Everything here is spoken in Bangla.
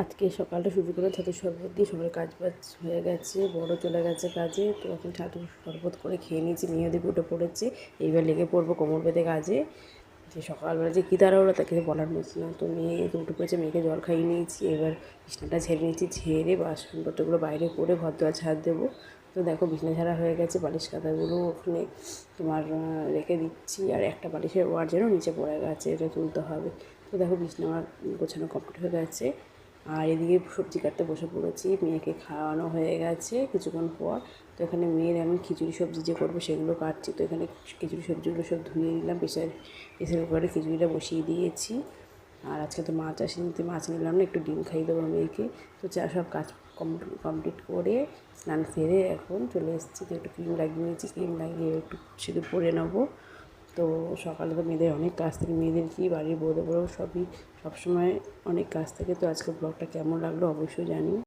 আজকে সকালটা শুরু করে ছাতুর শরবত দিয়ে সবার কাজ বাজ হয়ে গেছে, বড় চলে গেছে কাজে। তো এখন ছাতুর শরবত করে খেয়ে নিয়েছি, মেয়ে দিকে উঠে পড়েছে। এইবার লেগে পড়বো কোমর বেঁধে কাজে। যে সকালবেলা যে কী তাড়াহুড়ো তা কিছু বলার মতো না। তো মেয়ে তো উঠে পড়েছে, মেয়েকে জল খাইয়ে নিয়েছি। এবার বিছনাটা ঝেড়ে নিয়েছি, ঝেড়ে বাসনপত্রগুলো বাইরে করে ঘর দোয়ার ঝাড় দেবো। তো দেখো বিছনা ঝাড়া হয়ে গেছে, বালিশ কাঁথাগুলো ওখানে তোমার রেখে দিচ্ছি। আর একটা বালিশের ওয়ার যেন নিচে পড়ে গেছে, এটা তুলতে হবে। তো দেখো বিছনা আমার গোছানো কমপ্লিট হয়ে গেছে। আর এদিকে সবজি কাটতে বসে পড়েছি, মেয়েকে খাওয়ানো হয়ে গেছে কিছুক্ষণ পর। তো এখানে মেয়ের আমি খিচুড়ি সবজি যে করবো সেগুলো কাটছি। তো এখানে খিচুড়ি সবজিগুলো সব ধুয়ে নিলাম, প্রেসার কুকারে খিচুড়িটা বসিয়ে দিয়েছি। আর আজকে তো মাছ আসেনি, তো মাছ নিলাম না, একটু ডিম খাইয়ে দেবো মেয়েকে। তো সব কাজ কমপ্লিট করে স্নান সেরে এখন চলে এসেছি। তো একটু ক্রিম লাগিয়ে নিয়েছি, ক্রিম লাগিয়ে একটু সিঁদুর পরে নেবো। তো সকালে তো মেয়েদের অনেক কাজ থাকে, মেয়েদের কি বাড়ির বউদের বড়ো সবই সবসময় অনেক কাজ থাকে। তো আজকে ব্লগটা কেমন লাগলো অবশ্যই জানিও।